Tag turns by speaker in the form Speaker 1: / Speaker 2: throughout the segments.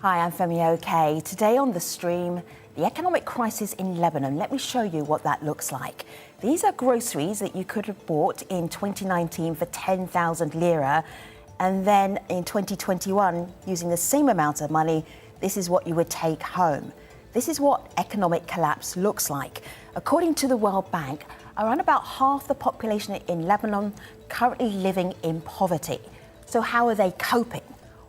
Speaker 1: Hi, I'm Femi OK. Today on the stream, the economic crisis in Lebanon. Let me show you what that looks like. These are groceries that you could have bought in 2019 for 10,000 lira. And then in 2021, using the same amount of money, this is what you would take home. This is what economic collapse looks like. According to the World Bank, around about half the population in Lebanon currently living in poverty. So how are they coping?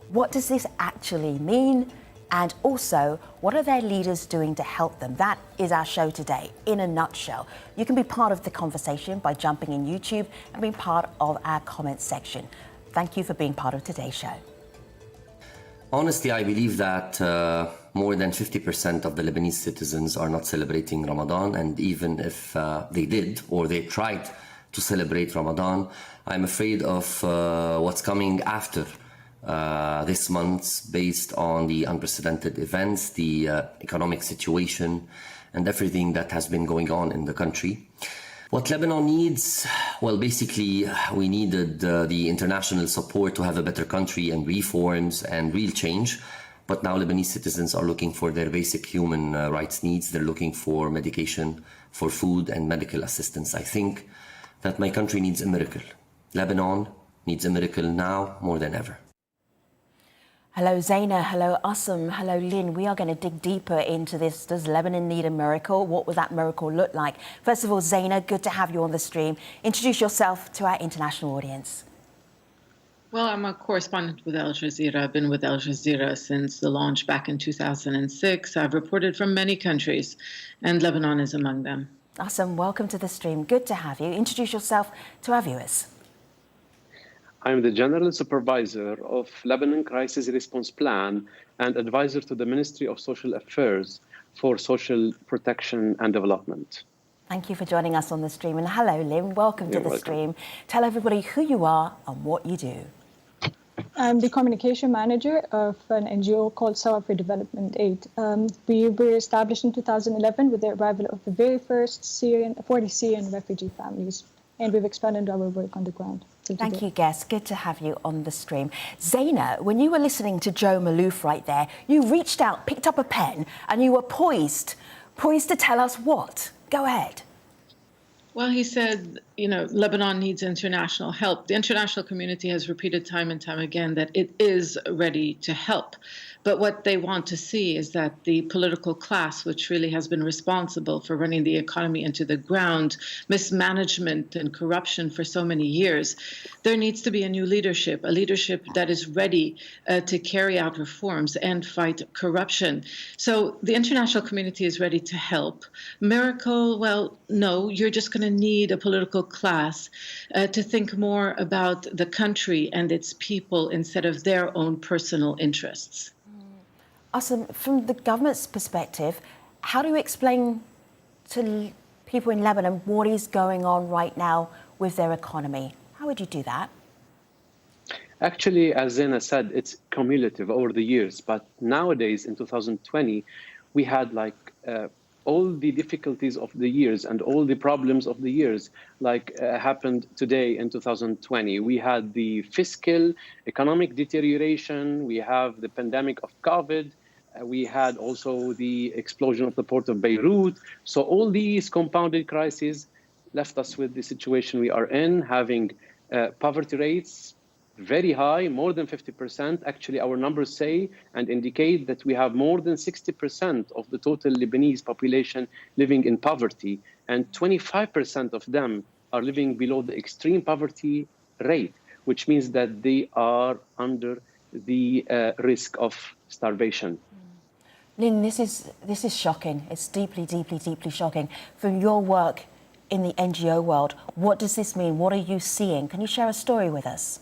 Speaker 1: What does this actually mean? And also, what are their leaders doing to help them? That is our show today, in a nutshell. You can be part of the conversation by jumping in YouTube and being part of our comments section. Thank you for being part of today's show.
Speaker 2: Honestly, I believe that more than 50% of the Lebanese citizens are not celebrating Ramadan. And even if they did, or they tried to celebrate Ramadan, I'm afraid of what's coming after this month, based on the unprecedented events, the economic situation, and everything that has been going on in the country. What Lebanon needs, well, basically, we needed the international support to have a better country and reforms and real change. But now Lebanese citizens are looking for their basic human rights needs. They're looking for medication, for food and medical assistance. I think that my country needs a miracle. Lebanon needs a miracle now more than ever.
Speaker 1: Hello, Zaina. Hello, Assam. Hello, Lynn. We are going to dig deeper into this. Does Lebanon need a miracle? What would that miracle look like? First of all, Zaina, good to have you on the stream. Introduce yourself to our international audience.
Speaker 3: Well, I'm a correspondent with Al Jazeera. I've been with Al Jazeera since the launch back in 2006. I've reported from many countries, and Lebanon is among them.
Speaker 1: Assam, welcome to the stream. Good to have you. Introduce yourself to our viewers.
Speaker 4: I'm the General Supervisor of Lebanon Crisis Response Plan and advisor to the Ministry of Social Affairs for Social Protection and Development.
Speaker 1: Thank you for joining us on the stream. And hello, Lynn. Welcome to the stream. Tell everybody who you are and what you do.
Speaker 5: I'm the communication manager of an NGO called Soared for Development Aid. We were established in 2011 with the arrival of the very first 40 Syrian refugee families. And we've expanded our work on the ground.
Speaker 1: Thank you, Guess. Good to have you on the stream. Zaina, when you were listening to Joe Malouf right there, you reached out, picked up a pen, and you were poised to tell us what? Go ahead.
Speaker 3: Well, he said, Lebanon needs international help. The international community has repeated time and time again that it is ready to help. But what they want to see is that the political class, which really has been responsible for running the economy into the ground, mismanagement and corruption for so many years, there needs to be a new leadership, a leadership that is ready to carry out reforms and fight corruption. So the international community is ready to help. Miracle, well, no, you're just going to need a political class to think more about the country and its people instead of their own personal interests.
Speaker 1: Awesome. From the government's perspective, how do you explain to people in Lebanon what is going on right now with their economy? How would you do that?
Speaker 4: Actually, as Zaina said, it's cumulative over the years. But nowadays, in 2020, we had all the difficulties of the years and all the problems of the years happened today in 2020. We had the fiscal, economic deterioration. We have the pandemic of COVID. We had also the explosion of the port of Beirut. So all these compounded crises left us with the situation we are in, having poverty rates very high, more than 50%. Actually, our numbers say and indicate that we have more than 60% of the total Lebanese population living in poverty, and 25% of them are living below the extreme poverty rate, which means that they are under the risk of starvation.
Speaker 1: Lynn, this is shocking. It's deeply, deeply, deeply shocking. From your work in the NGO world, what does this mean? What are you seeing? Can you share a story with us?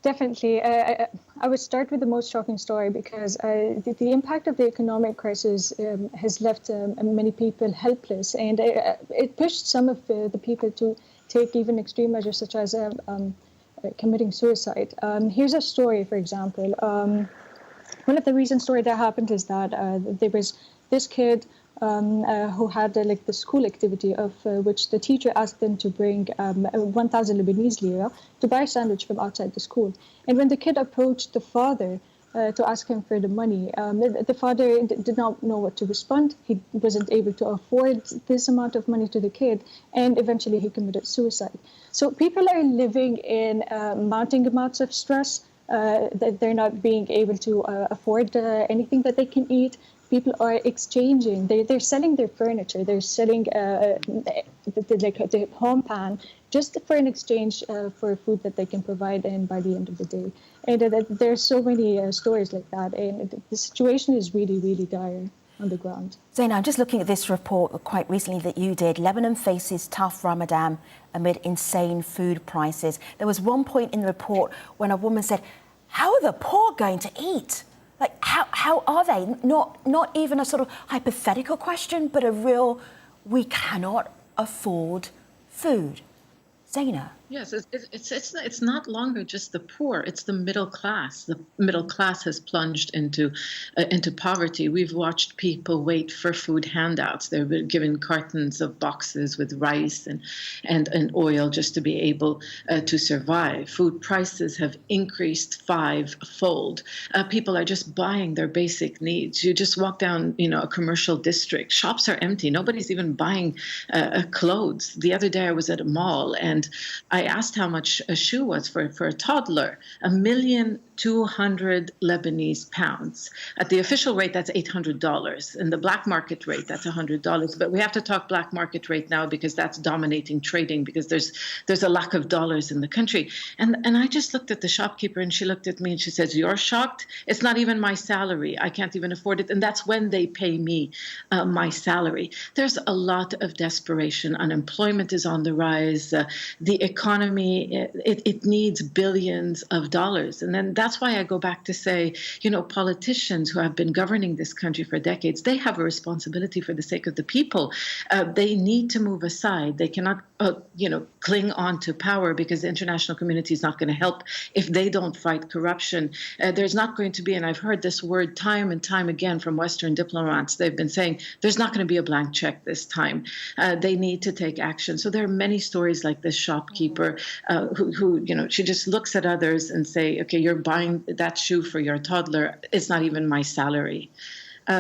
Speaker 5: Definitely. I would start with the most shocking story because the impact of the economic crisis has left many people helpless, and it pushed some of the people to take even extreme measures such as committing suicide. Here's a story, for example. One of the recent stories that happened is that there was this kid who had like the school activity of which the teacher asked them to bring 1,000 Lebanese lira to buy a sandwich from outside the school. And when the kid approached the father to ask him for the money, the father did not know what to respond. He wasn't able to afford this amount of money to the kid, and eventually he committed suicide. So people are living in mounting amounts of stress. That they're not being able to afford anything that they can eat. People are exchanging. They're selling their furniture. They're selling the home pan just for an exchange for food that they can provide in by the end of the day. And there's so many stories like that. And the situation is really, really dire on the ground.
Speaker 1: Zaina, I'm just looking at this report quite recently that you did. Lebanon faces tough Ramadan amid insane food prices. There was one point in the report when a woman said, how are the poor going to eat? Like, how are they? Not even a sort of hypothetical question, but a real, we cannot afford food. Zaina.
Speaker 3: Yes, it's not longer just the poor; it's the middle class. The middle class has plunged into poverty. We've watched people wait for food handouts. They've been given cartons of boxes with rice and oil just to be able to survive. Food prices have increased fivefold. People are just buying their basic needs. You just walk down, a commercial district. Shops are empty. Nobody's even buying clothes. The other day I was at a mall and I asked how much a shoe was for a toddler. 1,200,000 Lebanese pounds. At the official rate, that's $800. And the black market rate, that's $100. But we have to talk black market rate now because that's dominating trading, because there's a lack of dollars in the country. And I just looked at the shopkeeper and she looked at me and she says, "You're shocked? It's not even my salary. I can't even afford it." And that's when they pay me my salary. There's a lot of desperation. Unemployment is on the rise. The economy, it needs billions of dollars. And then that's why I go back to say, politicians who have been governing this country for decades, they have a responsibility for the sake of the people. They need to move aside. They cannot, cling on to power because the international community is not going to help if they don't fight corruption. There's not going to be, and I've heard this word time and time again from Western diplomats, they've been saying there's not going to be a blank check this time. They need to take action. So there are many stories like this shopkeeper who she just looks at others and say, okay, you're buying that shoe for your toddler. It's not even my salary.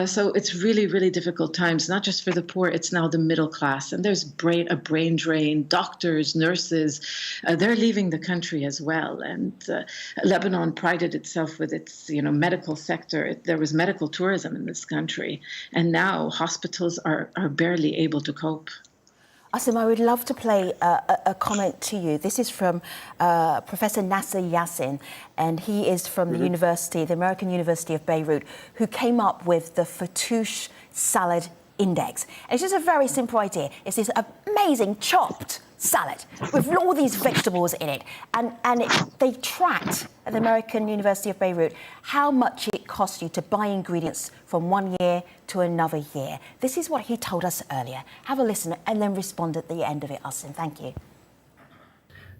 Speaker 3: So it's really, really difficult times, not just for the poor, it's now the middle class. And there's a brain drain, doctors, nurses, they're leaving the country as well. And Lebanon prided itself with its, medical sector. There was medical tourism in this country. And now hospitals are barely able to cope.
Speaker 1: Asim, I would love to play a comment to you. This is from Professor Nasser Yassin, and he is from the American University of Beirut, who came up with the Fatouche Salad Index. And it's just a very simple idea. It's this amazing chopped salad with all these vegetables in it. And they tracked at the American University of Beirut how much it cost you to buy ingredients from one year to another year. This is what he told us earlier. Have a listen and then respond at the end of it, Asim. Thank you.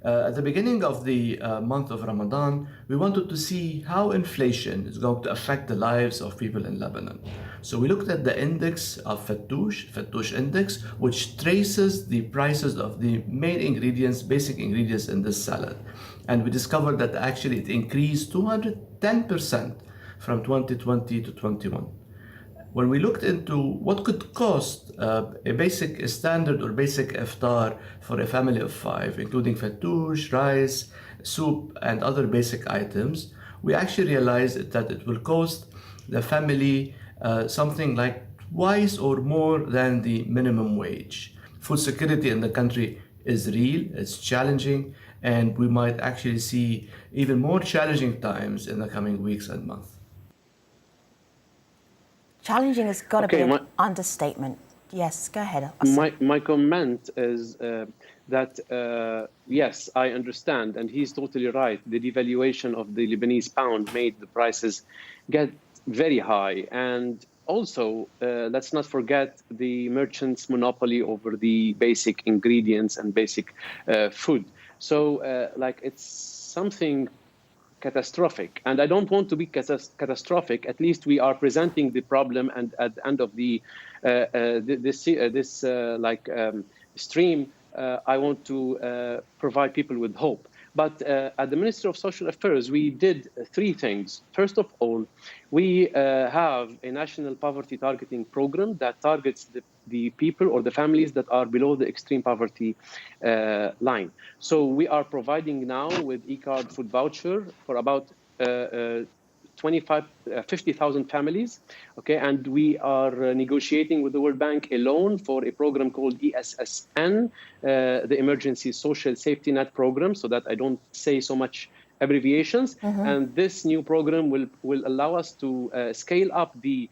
Speaker 6: At the beginning of the month of Ramadan, we wanted to see how inflation is going to affect the lives of people in Lebanon. So we looked at the index of Fatouche index, which traces the prices of the main ingredients, basic ingredients in this salad. And we discovered that actually it increased 210% from 2020 to 21. When we looked into what could cost a standard or basic iftar for a family of 5, including fatouche, rice, soup, and other basic items, we actually realized that it will cost the family something like twice or more than the minimum wage. Food security in the country is real, it's challenging, and we might actually see even more challenging times in the coming weeks and months.
Speaker 1: Challenging has got to be an understatement. Yes, go ahead.
Speaker 4: My comment is that, yes, I understand, and he's totally right. The devaluation of the Lebanese pound made the prices get very high. And also, let's not forget the merchants' monopoly over the basic ingredients and basic food. So, it's something catastrophic. And I don't want to be catastrophic. At least we are presenting the problem, and at the end of the stream, I want to provide people with hope. But at the Ministry of Social Affairs, we did three things. First of all, we have a national poverty targeting program that targets the people or the families that are below the extreme poverty line. So we are providing now with e-card food voucher for about 50,000 families, okay, and we are negotiating with the World Bank a loan for a program called ESSN, the Emergency Social Safety Net Program, so that I don't say so much abbreviations. And this new program will allow us to scale up the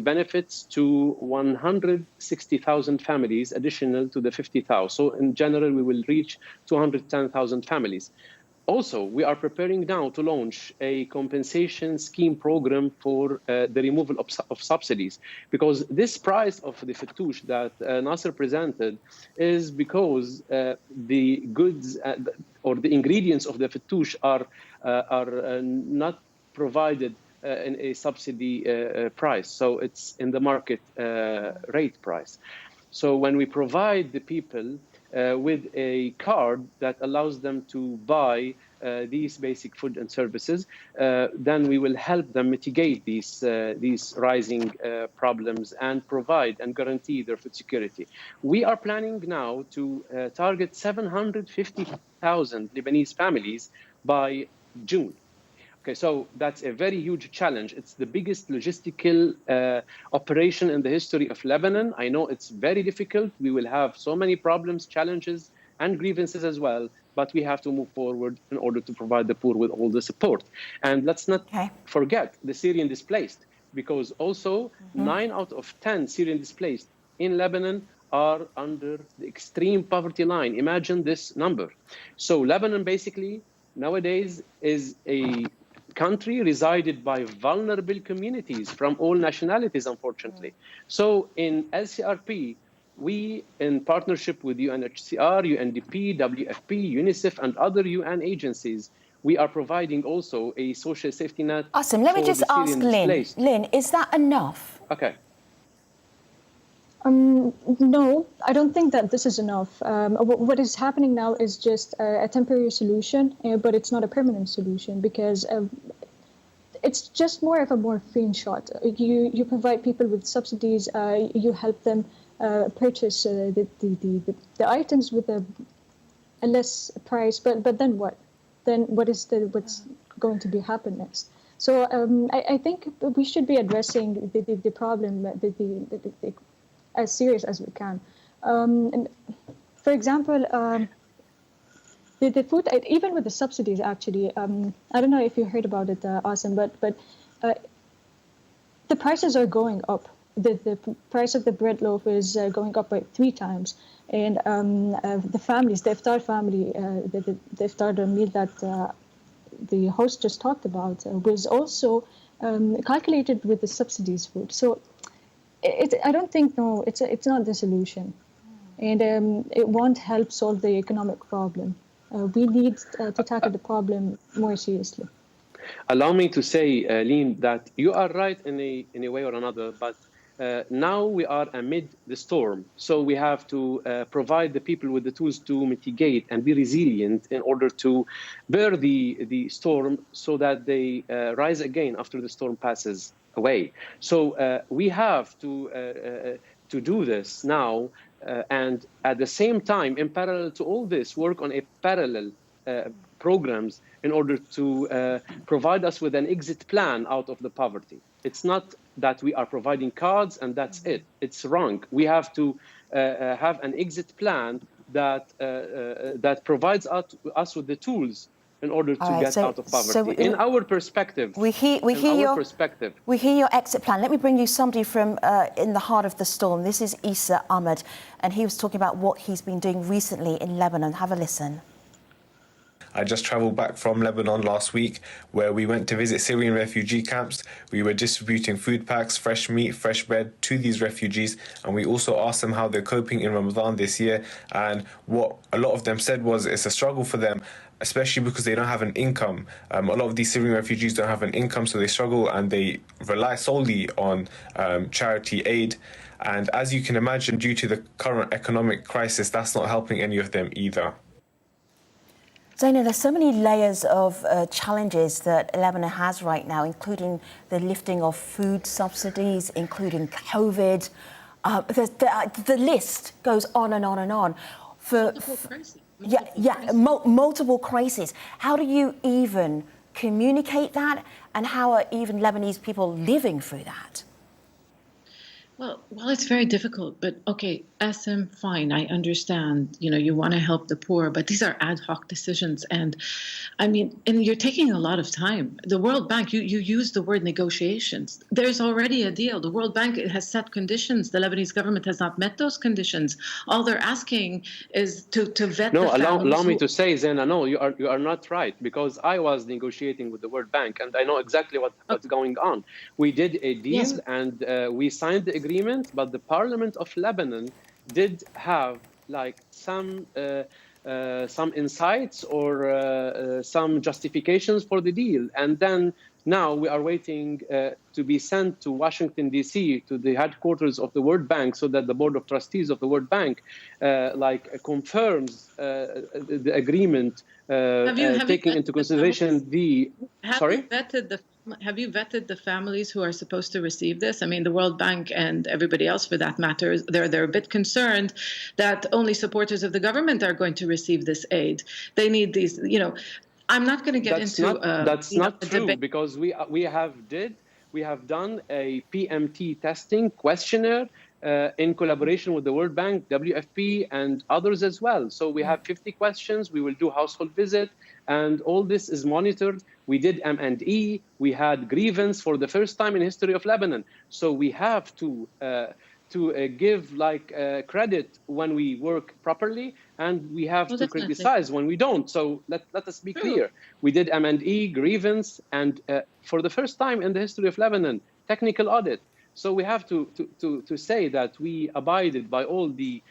Speaker 4: benefits to 160,000 families additional to the 50,000. So in general, we will reach 210,000 families. Also, we are preparing now to launch a compensation scheme program for the removal of subsidies, because this price of the fattoush that Nasser presented is because the goods or the ingredients of the fattoush are not provided in a subsidy price. So it's in the market rate price. So when we provide the people with a card that allows them to buy these basic food and services, then we will help them mitigate these rising problems and provide and guarantee their food security. We are planning now to target 750,000 Lebanese families by June. Okay, so that's a very huge challenge. It's the biggest logistical operation in the history of Lebanon. I know it's very difficult. We will have so many problems, challenges, and grievances as well, but we have to move forward in order to provide the poor with all the support. And let's not forget the Syrian displaced, because also 9 out of 10 Syrian displaced in Lebanon are under the extreme poverty line. Imagine this number. So Lebanon basically nowadays is a country resided by vulnerable communities from all nationalities, unfortunately. So in LCRP, we, in partnership with UNHCR, UNDP, WFP, UNICEF, and other UN agencies, we are providing also a social safety net.
Speaker 1: Awesome. Let me just ask Lynn. Lynn, is that enough?
Speaker 4: Okay.
Speaker 5: No, I don't think that this is enough. What is happening now is just a temporary solution, but it's not a permanent solution, because it's just more of a morphine shot. You provide people with subsidies, you help them purchase the items with a less price, but then what? Then what's going to be happen next? So I think we should be addressing the problem as serious as we can. And for example, the food, even with the subsidies, actually, I don't know if you heard about it, Asim, but the prices are going up. The price of the bread loaf is going up by 3 times. And the families, the iftar family, the iftar meal that the host just talked about was also calculated with the subsidies food. So I don't think, no, it's not the solution. And it won't help solve the economic problem. We need to tackle the problem more seriously.
Speaker 4: Allow me to say, Lynn, that you are right in a way or another, but now we are amid the storm. So we have to provide the people with the tools to mitigate and be resilient in order to bear the storm, so that they rise again after the storm passes away. So we have to do this now, and at the same time, in parallel to all this, work on a parallel programs in order to provide us with an exit plan out of the poverty. It's not that we are providing cards and that's it. It's wrong. We have to have an exit plan that provides us with the tools in order to get out of poverty. So in our perspective, we hear
Speaker 1: your exit plan. Let me bring you somebody from in the heart of the storm. This is Issa Ahmed, and he was talking about what he's been doing recently in Lebanon. Have a listen.
Speaker 7: I just travelled back from Lebanon last week, where we went to visit Syrian refugee camps. We were distributing food packs, fresh meat, fresh bread to these refugees, and we also asked them how they're coping in Ramadan this year. And what a lot of them said was it's a struggle for them, especially because they don't have an income. A lot of these Syrian refugees don't have an income, so they struggle and they rely solely on charity aid. And as you can imagine, due to the current economic crisis, that's not helping any of them either.
Speaker 1: Zaina, there's so many layers of challenges that Lebanon has right now, including the lifting of food subsidies, including COVID. The list goes on and on and on. Multiple crises. How do you even communicate that, and how are even Lebanese people living through that?
Speaker 3: Well, it's very difficult, but okay, SM, fine, I understand, you want to help the poor, but these are ad hoc decisions. And and you're taking a lot of time. The World Bank, you use the word negotiations. There's already a deal. The World Bank has set conditions. The Lebanese government has not met those conditions. All they're asking is to vet the families.
Speaker 4: Allow me to say, Zaina, no, you are not right, because I was negotiating with the World Bank and I know exactly what's going on. We did a deal, yes, and we signed the agreement, but the Parliament of Lebanon did have some insights or some justifications for the deal, and then now we are waiting to be sent to Washington, D.C., to the headquarters of the World Bank, so that the Board of Trustees of the World Bank confirms the agreement, taking into consideration the... Sorry?
Speaker 3: Have you vetted the families who are supposed to receive this? The World Bank and everybody else, for that matter, they're a bit concerned that only supporters of the government are going to receive this aid. They need these, I'm not going to get
Speaker 4: that's not true, debate, because we have done a PMT testing questionnaire in collaboration with the World Bank, WFP, and others as well. So we have 50 questions. We will do household visit, and all this is monitored. We did M&E. We had grievance for the first time in history of Lebanon. So we have to give credit when we work properly, and we have to criticize when we don't. So let us be clear. We did M&E, grievance, and for the first time in the history of Lebanon, technical audit. So we have to say that we abided by all the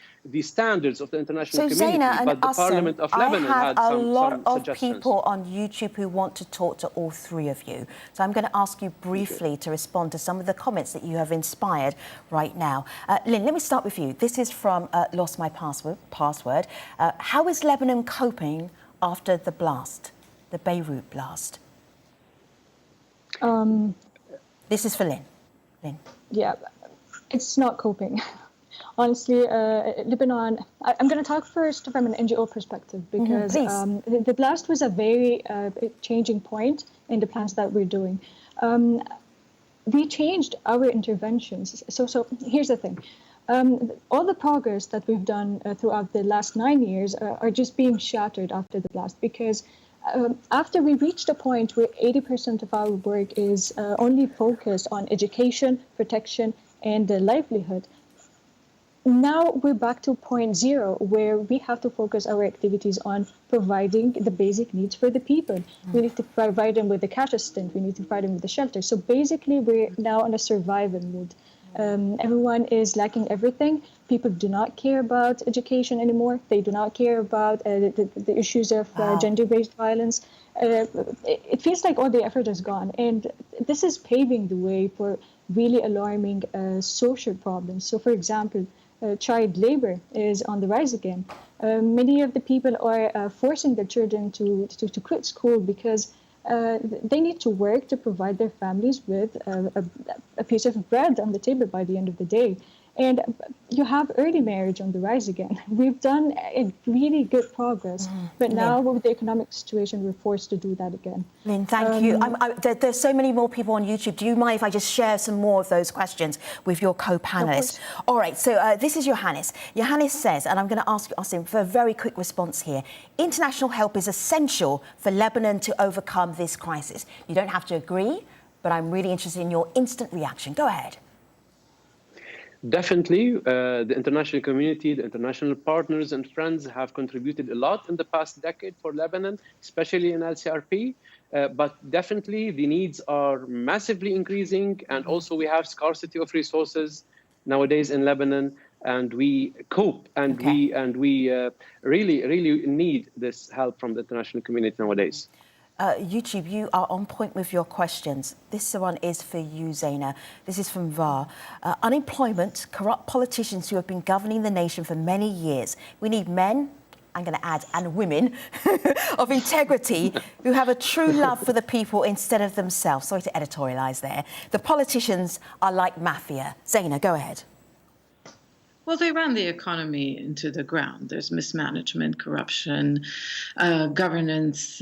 Speaker 4: standards of the international community.
Speaker 1: Zaina,
Speaker 4: but the Parliament of Lebanon had some suggestions.
Speaker 1: I have a lot of people on YouTube who want to talk to all three of you. So I'm going to ask you briefly to respond to some of the comments that you have inspired right now. Lynn, let me start with you. This is from Lost My Password. How is Lebanon coping after the blast, the Beirut blast? This is for Lynn.
Speaker 5: Yeah, it's not coping. Honestly, Lebanon, I'm going to talk first from an NGO perspective, because the blast was a very changing point in the plans that we're doing. We changed our interventions. So here's the thing. All the progress that we've done throughout the last 9 years are just being shattered after the blast, because after we reached a point where 80% of our work is only focused on education, protection, and livelihood, now we're back to point zero, where we have to focus our activities on providing the basic needs for the people. We need to provide them with the cash assistance. We need to provide them with the shelter. So basically, we're now on a survival mode. Everyone is lacking everything. People do not care about education anymore. They do not care about the issues of gender-based violence. It feels like all the effort is gone. And this is paving the way for really alarming social problems. So, for example, child labor is on the rise again. Many of the people are forcing their children to quit school because they need to work to provide their families with a piece of bread on the table by the end of the day. And you have early marriage on the rise again. We've done a really good progress, but now with the economic situation, we're forced to do that again.
Speaker 1: Lynn, thank you. There's so many more people on YouTube. Do you mind if I just share some more of those questions with your co-panelists? All right, so this is Johannes. Johannes says, and I'm going to ask him for a very quick response here, international help is essential for Lebanon to overcome this crisis. You don't have to agree, but I'm really interested in your instant reaction. Go ahead.
Speaker 4: Definitely, the international community, the international partners and friends have contributed a lot in the past decade for Lebanon, especially in LCRP. But definitely the needs are massively increasing, and also we have scarcity of resources nowadays in Lebanon, and we cope, and we really need this help from the international community nowadays.
Speaker 1: YouTube, you are on point with your questions. This one is for you, Zaina. This is from VAR. Unemployment, corrupt politicians who have been governing the nation for many years. We need men, I'm going to add, and women of integrity who have a true love for the people instead of themselves. Sorry to editorialise there. The politicians are like mafia. Zaina, go ahead.
Speaker 3: Well, they ran the economy into the ground. There's mismanagement, corruption, governance.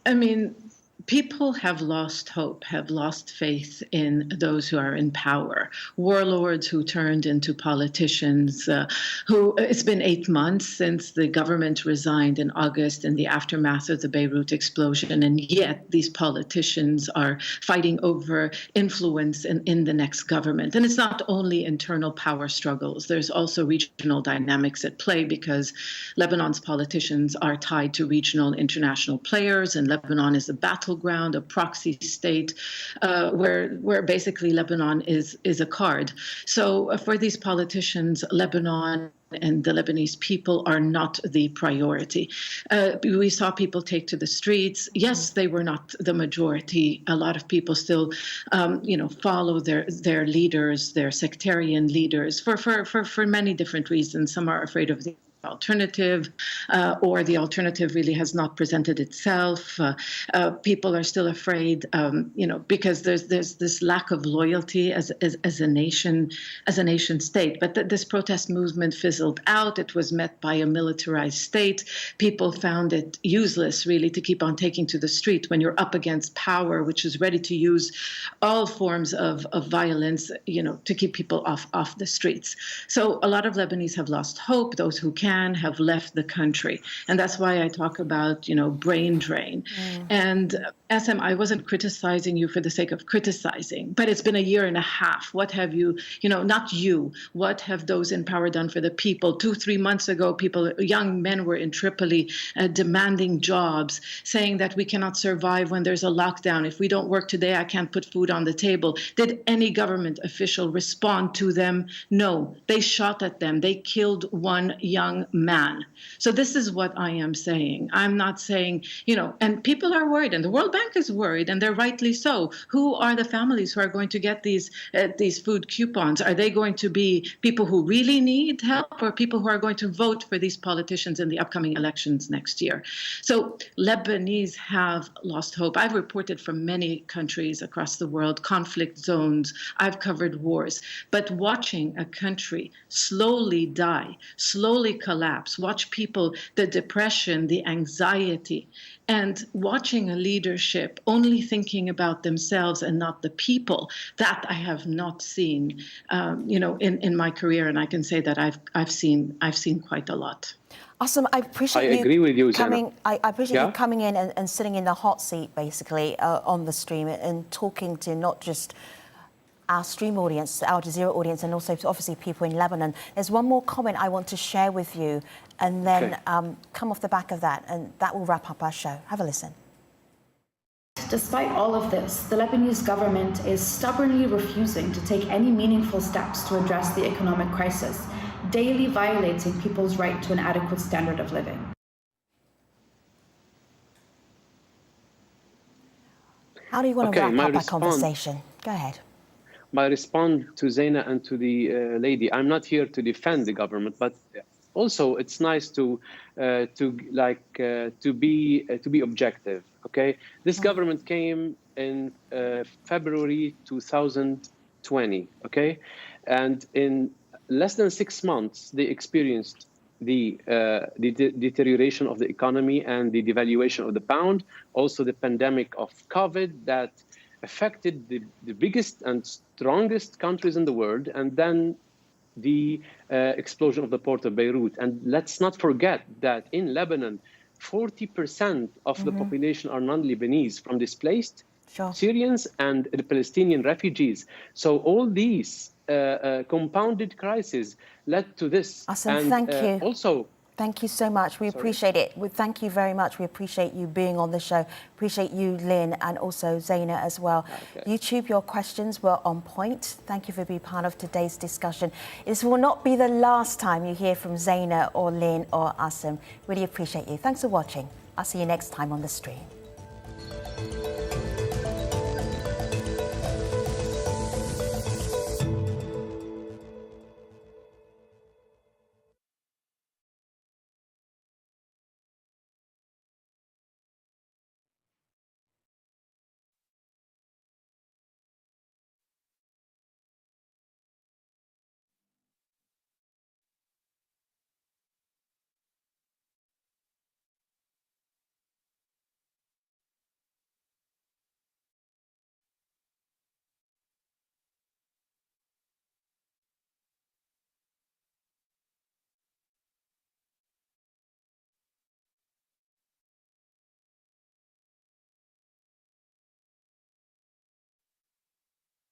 Speaker 3: I mean, people have lost hope, have lost faith in those who are in power. Warlords who turned into politicians, it's been 8 months since the government resigned in August in the aftermath of the Beirut explosion, and yet these politicians are fighting over influence in the next government. And it's not only internal power struggles, there's also regional dynamics at play, because Lebanon's politicians are tied to regional international players, and Lebanon is a battleground, a proxy state, where basically Lebanon is a card. So for these politicians, Lebanon and the Lebanese people are not the priority. We saw people take to the streets. Yes, they were not the majority. A lot of people still, follow their leaders, their sectarian leaders, for many different reasons. Some are afraid of the alternative, or the alternative really has not presented itself. People are still afraid, because there's this lack of loyalty as a nation state. But this protest movement fizzled out. It was met by a militarized state. People found it useless, really, to keep on taking to the street when you're up against power, which is ready to use all forms of violence, to keep people off the streets. So a lot of Lebanese have lost hope. Those who can have left the country. And that's why I talk about, brain drain. And SM, I wasn't criticizing you for the sake of criticizing, but it's been a year and a half. What have you, not you, what have those in power done for the people? 2-3 months ago, young men were in Tripoli demanding jobs, saying that we cannot survive when there's a lockdown. If we don't work today, I can't put food on the table. Did any government official respond to them? No, they shot at them. They killed one young man. So this is what I am saying. I'm not saying, and people are worried, and the World Bank is worried, and they're rightly so. Who are the families who are going to get these food coupons? Are they going to be people who really need help, or people who are going to vote for these politicians in the upcoming elections next year? So Lebanese have lost hope. I've reported from many countries across the world, conflict zones. I've covered wars. But watching a country slowly die, slowly collapse, watch people, the depression, the anxiety, and watching a leadership only thinking about themselves and not the people, that I have not seen, in my career. And I can say that I've seen quite a lot.
Speaker 1: Awesome. I appreciate
Speaker 4: you agree with you,
Speaker 1: coming. I appreciate
Speaker 4: you
Speaker 1: coming in and sitting in the hot seat, basically, on the stream, and talking to not just our stream audience, our Jazeera audience, and also to obviously people in Lebanon. There's one more comment I want to share with you, and then come off the back of that, and that will wrap up our show. Have a listen.
Speaker 8: Despite all of this, the Lebanese government is stubbornly refusing to take any meaningful steps to address the economic crisis, daily violating people's right to an adequate standard of living.
Speaker 1: How do you want to wrap up our conversation? Go ahead.
Speaker 4: My response to Zaina and to the lady, I'm not here to defend the government, but also it's nice to be objective. Okay, this government came in February 2020. Okay, and in less than 6 months, they experienced the deterioration of the economy and the devaluation of the pound, also the pandemic of COVID that affected the biggest and strongest countries in the world, and then the explosion of the port of Beirut. And let's not forget that in Lebanon, 40% of the population are non-Lebanese, from displaced Syrians and the Palestinian refugees. So all these compounded crisis led to this.
Speaker 1: Awesome,
Speaker 4: And
Speaker 1: thank you.
Speaker 4: Also,
Speaker 1: thank you so much. We appreciate it. Thank you very much. We appreciate you being on the show. Appreciate you, Lynn, and also Zaina as well.
Speaker 4: Okay.
Speaker 1: YouTube, your questions were on point. Thank you for being part of today's discussion. This will not be the last time you hear from Zaina or Lynn or Asim. Really appreciate you. Thanks for watching. I'll see you next time on The Stream.